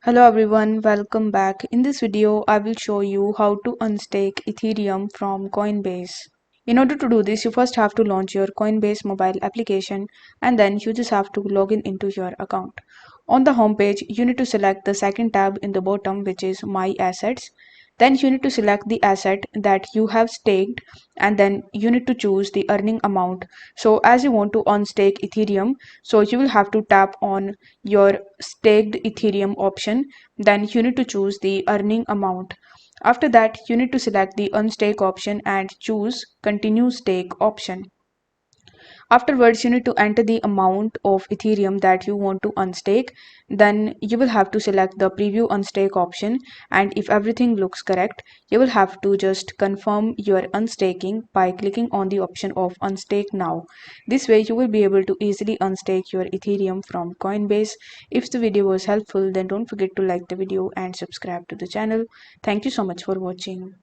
Hello everyone, welcome back. In this video, I will show you how to unstake Ethereum from Coinbase. In order to do this, you first have to launch your Coinbase mobile application and then you just have to log in into your account. On the home page, you need to select the second tab in the bottom, which is My Assets. Then you need to select the asset that you have staked and then you need to choose the earning amount. So as you want to unstake Ethereum, so you will have to tap on your staked Ethereum option. Then you need to choose the earning amount. After that, you need to select the unstake option and choose continue stake option. Afterwards, you need to enter the amount of Ethereum that you want to unstake. Then you will have to select the preview unstake option. And if everything looks correct, you will have to just confirm your unstaking by clicking on the option of unstake now. This way, you will be able to easily unstake your Ethereum from Coinbase. If the video was helpful, then don't forget to like the video and subscribe to the channel. Thank you so much for watching.